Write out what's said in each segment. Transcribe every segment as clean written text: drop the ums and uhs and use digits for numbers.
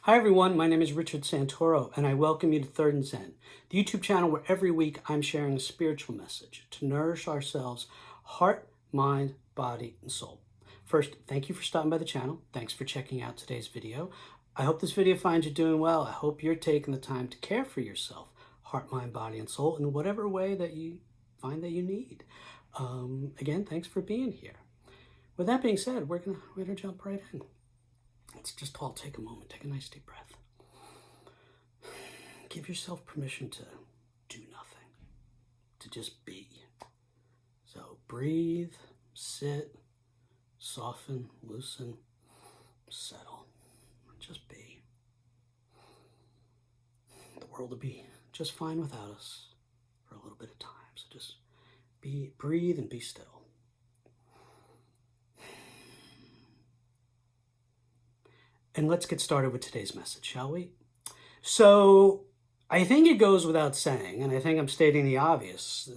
Hi everyone, my name is Richard Santoro and I welcome you to Third and Zen, the YouTube channel where every week I'm sharing a spiritual message to nourish ourselves, heart, mind, body, and soul. First, thank you for stopping by the channel. Thanks for checking out today's video. I hope this video finds you doing well. I hope you're taking the time to care for yourself, heart, mind, body, and soul in whatever way that you find that you need. Again, thanks for being here. With that being said, we're gonna jump right in. Let's just all take a moment, take a nice deep breath. Give yourself permission to do nothing, to just be. So breathe, sit, soften, loosen, settle, just be. The world will be just fine without us for a little bit of time. So just breathe and be still. And let's get started with today's message, shall we? So I think it goes without saying, and I think I'm stating the obvious,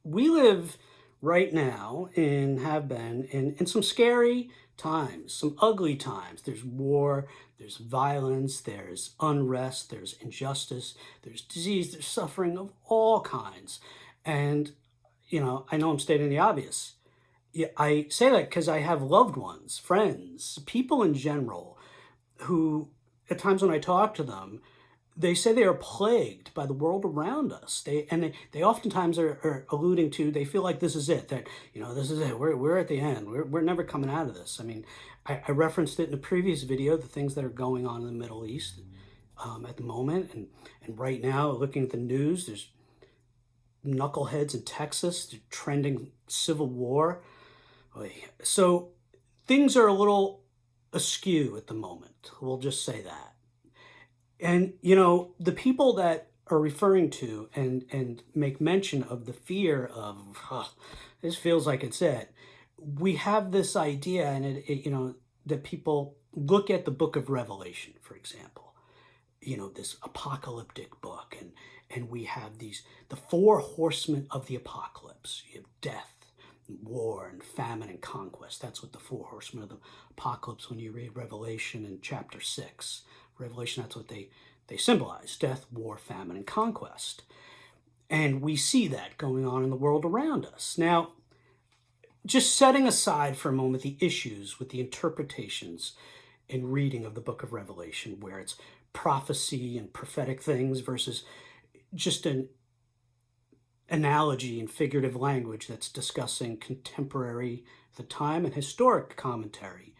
we live right now and have been in some scary times, some ugly times. There's war, there's violence, there's unrest, there's injustice, there's disease, there's suffering of all kinds. And, I know I'm stating the obvious. Yeah, I say that because I have loved ones, friends, people in general, who at times when I talk to them, they say they are plagued by the world around us. They oftentimes are alluding to, they feel like this is it, that, this is it, we're at the end, we're never coming out of this. I mean, I referenced it in a previous video, the things that are going on in the Middle East at the moment. And right now, looking at the news, there's knuckleheads in Texas, trending civil war. So things are a little askew at the moment. We'll just say that. And, the people that are referring to and make mention of the fear of, this feels like it's it. We have this idea, and that people look at the book of Revelation, for example, this apocalyptic book, and we have the four horsemen of the apocalypse. You have death, war, and famine, and conquest. That's what the four horsemen of the apocalypse, when you read Revelation in chapter 6. Revelation, that's what they symbolize: death, war, famine, and conquest. And we see that going on in the world around us. Now, just setting aside for a moment the issues with the interpretations and reading of the book of Revelation, where it's prophecy and prophetic things versus just an analogy and figurative language that's discussing contemporary, the time, and historic commentary.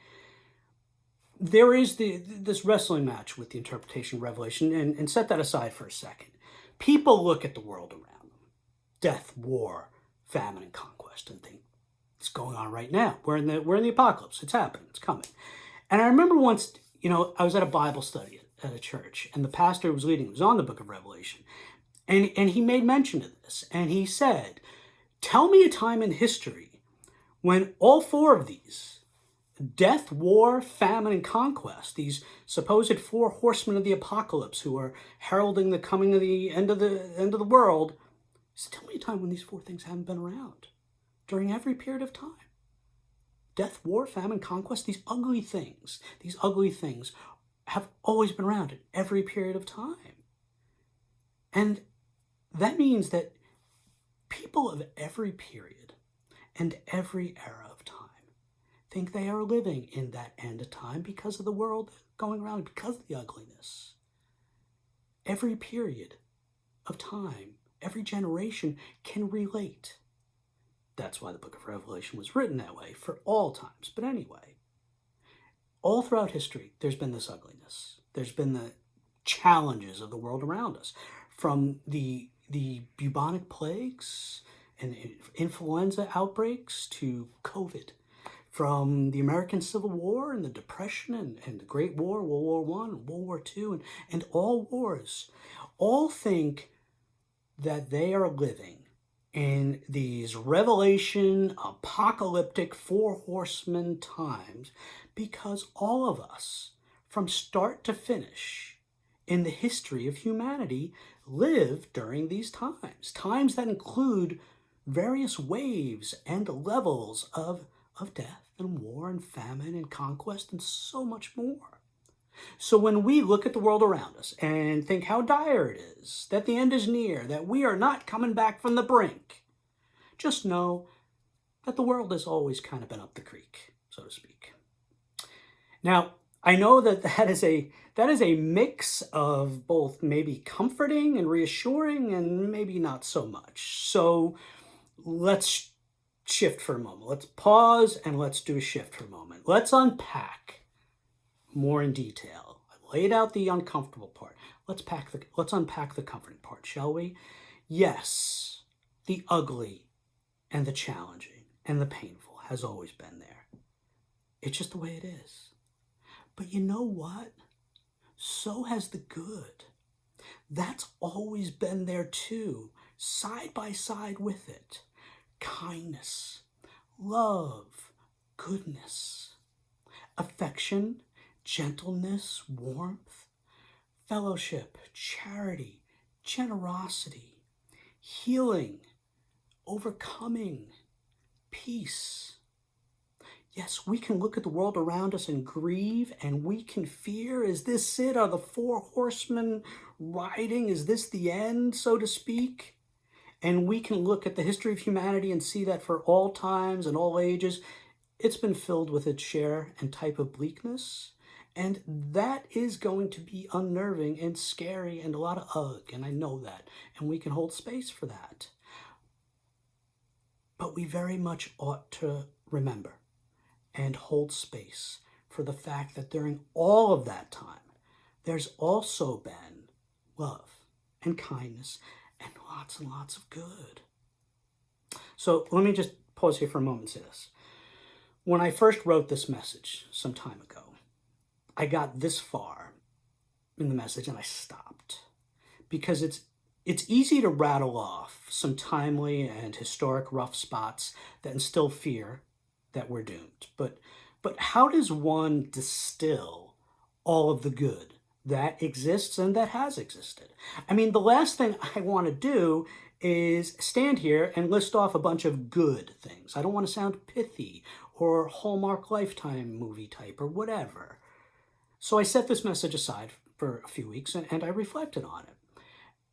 There is this wrestling match with the interpretation of Revelation, and set that aside for a second. People look at the world around them, death, war, famine, and conquest, and think it's going on right now. We're in the apocalypse. It's happening. It's coming. And I remember once, I was at a Bible study at a church, and the pastor who was leading was on the book of Revelation. And he made mention of this, and he said, tell me a time in history when all four of these, death, war, famine, and conquest, these supposed four horsemen of the apocalypse who are heralding the coming of the end of the world, he said, tell me a time when these four things haven't been around during every period of time. Death, war, famine, conquest, these ugly things have always been around in every period of time. And that means that people of every period and every era of time think they are living in that end of time because of the world going around, because of the ugliness. Every period of time, every generation can relate. That's why the book of Revelation was written that way, for all times. But anyway, all throughout history, there's been this ugliness. There's been the challenges of the world around us, from the bubonic plagues and influenza outbreaks to COVID, from the American Civil War and the Depression and the Great War, World War I and World War II, and all wars, all think that they are living in these Revelation apocalyptic four horsemen times, because all of us, from start to finish in the history of humanity, live during these times that include various waves and levels of death and war and famine and conquest and so much more. So when we look at the world around us and think how dire it is, that the end is near, that we are not coming back from the brink, just know that the world has always kind of been up the creek, so to speak. Now, I know that that is a mix of both maybe comforting and reassuring and maybe not so much. So let's shift for a moment. Let's pause and let's do a shift for a moment. Let's unpack more in detail. I laid out the uncomfortable part. Let's unpack the comforting part, shall we? Yes, the ugly and the challenging and the painful has always been there. It's just the way it is. But you know what? So has the good. That's always been there too, side by side with it. Kindness, love, goodness, affection, gentleness, warmth, fellowship, charity, generosity, healing, overcoming, peace. Yes, we can look at the world around us and grieve, and we can fear. Is this it? Are the four horsemen riding? Is this the end, so to speak? And we can look at the history of humanity and see that for all times and all ages, it's been filled with its share and type of bleakness. And that is going to be unnerving and scary and a lot of ugh, and I know that. And we can hold space for that. But we very much ought to remember and hold space for the fact that during all of that time, there's also been love and kindness and lots of good. So let me just pause here for a moment and say this. When I first wrote this message some time ago, I got this far in the message and I stopped because it's easy to rattle off some timely and historic rough spots that instill fear that we're doomed. But how does one distill all of the good that exists and that has existed? I mean, the last thing I want to do is stand here and list off a bunch of good things. I don't want to sound pithy or Hallmark Lifetime movie type or whatever. So I set this message aside for a few weeks and I reflected on it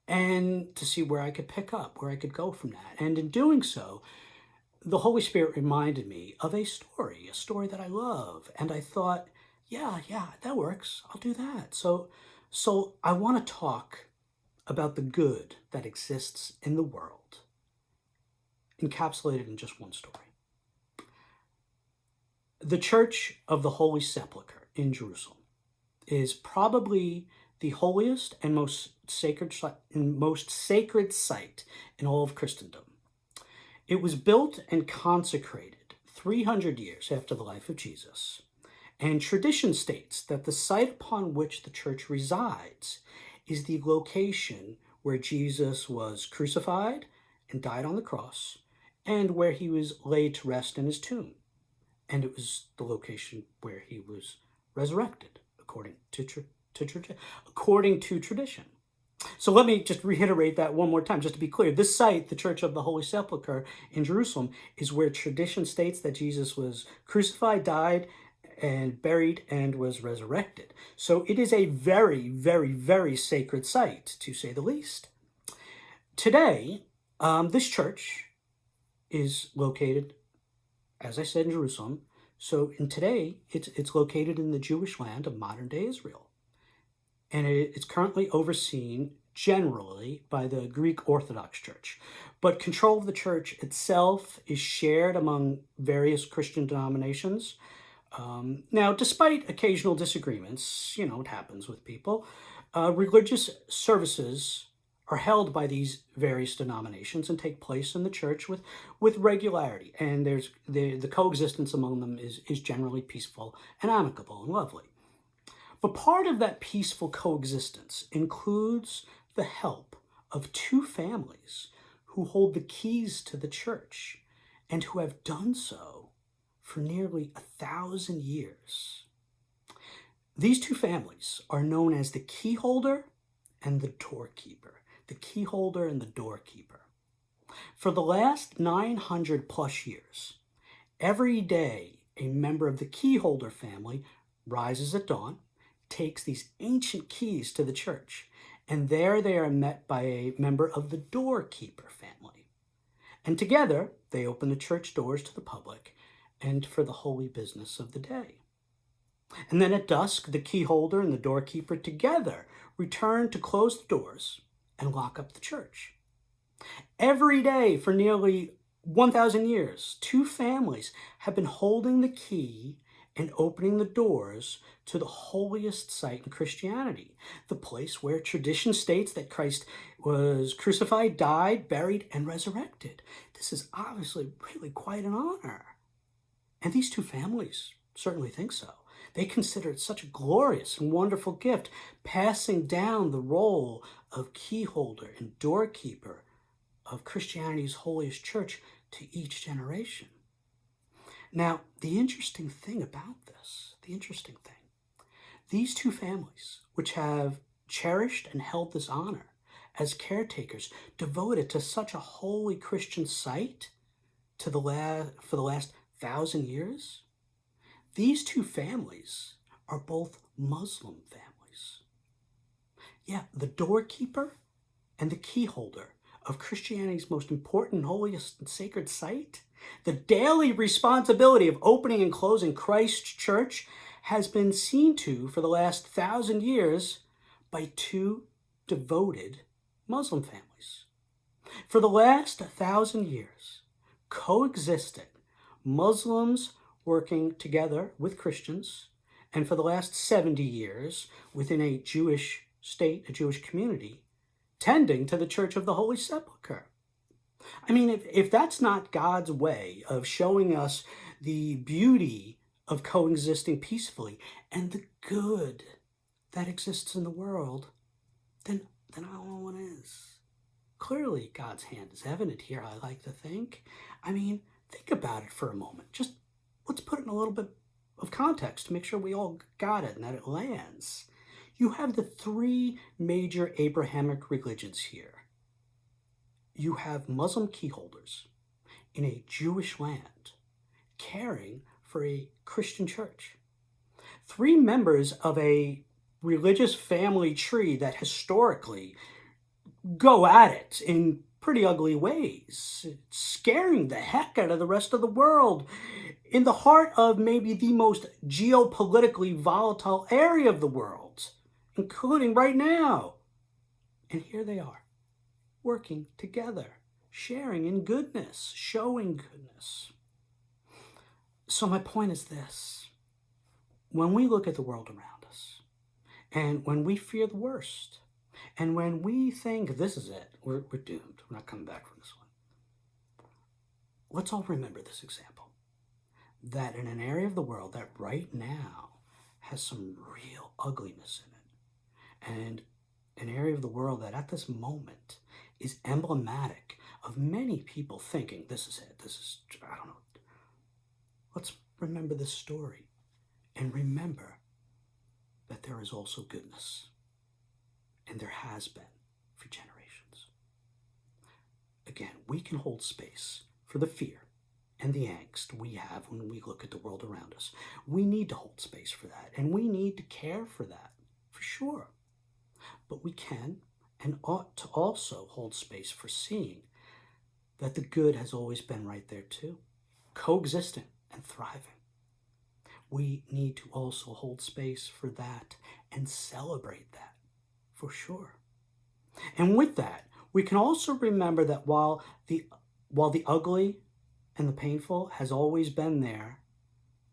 and to see where I could pick up, where I could go from that. And in doing so, the Holy Spirit reminded me of a story that I love. And I thought, yeah, that works. I'll do that. So I want to talk about the good that exists in the world, encapsulated in just one story. The Church of the Holy Sepulchre in Jerusalem is probably the holiest and most sacred site in all of Christendom. It was built and consecrated 300 years after the life of Jesus, and tradition states that the site upon which the church resides is the location where Jesus was crucified and died on the cross, and where he was laid to rest in his tomb. And it was the location where he was resurrected, according to tradition. So let me just reiterate that one more time, just to be clear. This site, the Church of the Holy Sepulchre in Jerusalem, is where tradition states that Jesus was crucified, died, and buried, and was resurrected. So it is a very, very, very sacred site, to say the least. Today, this church is located, as I said, in Jerusalem. So today, it's located in the Jewish land of modern-day Israel. And it's currently overseen generally by the Greek Orthodox Church. But control of the church itself is shared among various Christian denominations. Now, despite occasional disagreements, it happens with people, religious services are held by these various denominations and take place in the church with regularity. And there's the coexistence among them is generally peaceful and amicable and lovely. But part of that peaceful coexistence includes the help of two families who hold the keys to the church and who have done so for nearly 1,000 years. These two families are known as the keyholder and the doorkeeper. The keyholder and the doorkeeper. For the last 900 plus years, every day a member of the keyholder family rises at dawn, takes these ancient keys to the church, and there they are met by a member of the doorkeeper family. And together, they open the church doors to the public and for the holy business of the day. And then at dusk, the key holder and the doorkeeper together return to close the doors and lock up the church. Every day for nearly 1,000 years, two families have been holding the key and opening the doors to the holiest site in Christianity, the place where tradition states that Christ was crucified, died, buried, and resurrected. This is obviously really quite an honor. And these two families certainly think so. They consider it such a glorious and wonderful gift, passing down the role of key holder and doorkeeper of Christianity's holiest church to each generation. Now, the interesting thing about this, these two families, which have cherished and held this honor as caretakers, devoted to such a holy Christian site for the last 1,000 years, these two families are both Muslim families. Yeah, the doorkeeper and the key holder of Christianity's most important, holiest, and sacred site, the daily responsibility of opening and closing Christ's church, has been seen to for the last 1,000 years by two devoted Muslim families. For the last 1,000 years, coexisting Muslims working together with Christians, and for the last 70 years within a Jewish state, a Jewish community, tending to the Church of the Holy Sepulchre. I mean, if that's not God's way of showing us the beauty of coexisting peacefully and the good that exists in the world, then I don't know what is. Clearly, God's hand is evident here, I like to think. I mean, think about it for a moment. Just let's put it in a little bit of context to make sure we all got it and that it lands. You have the three major Abrahamic religions here. You have Muslim key holders in a Jewish land caring for a Christian church. Three members of a religious family tree that historically go at it in pretty ugly ways, scaring the heck out of the rest of the world in the heart of maybe the most geopolitically volatile area of the world, including right now. And here they are, working together, sharing in goodness, showing goodness. So my point is this. When we look at the world around us, and when we fear the worst, and when we think this is it, we're doomed, we're not coming back from this one, let's all remember this example. That in an area of the world that right now has some real ugliness in it, and an area of the world that at this moment is emblematic of many people thinking, this is it, I don't know. Let's remember this story and remember that there is also goodness, and there has been for generations. Again, we can hold space for the fear and the angst we have when we look at the world around us. We need to hold space for that, and we need to care for that, for sure. But we can and ought to also hold space for seeing that the good has always been right there too, coexisting and thriving. We need to also hold space for that and celebrate that, for sure. And with that, we can also remember that while the ugly and the painful has always been there,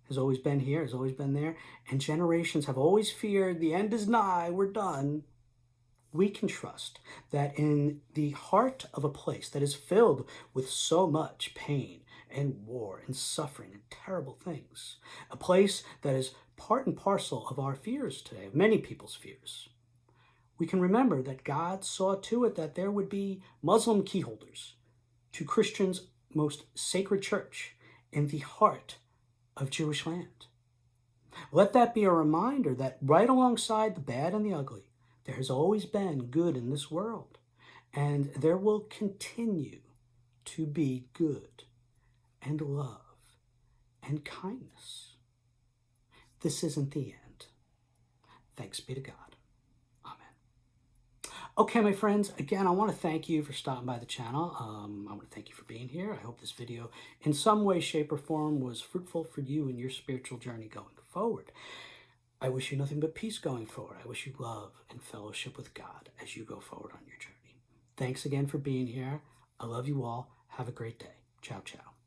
has always been here, has always been there, and generations have always feared the end is nigh, we're done, we can trust that in the heart of a place that is filled with so much pain and war and suffering and terrible things, a place that is part and parcel of our fears today, of many people's fears, we can remember that God saw to it that there would be Muslim key holders to Christians' most sacred church in the heart of Jewish land. Let that be a reminder that right alongside the bad and the ugly, there has always been good in this world, and there will continue to be good and love and kindness. This isn't the end. Thanks be to God. Amen. Okay, my friends, again, I want to thank you for stopping by the channel. I want to thank you for being here. I hope this video, in some way, shape, or form, was fruitful for you in your spiritual journey going forward. I wish you nothing but peace going forward. I wish you love and fellowship with God as you go forward on your journey. Thanks again for being here. I love you all. Have a great day. Ciao, ciao.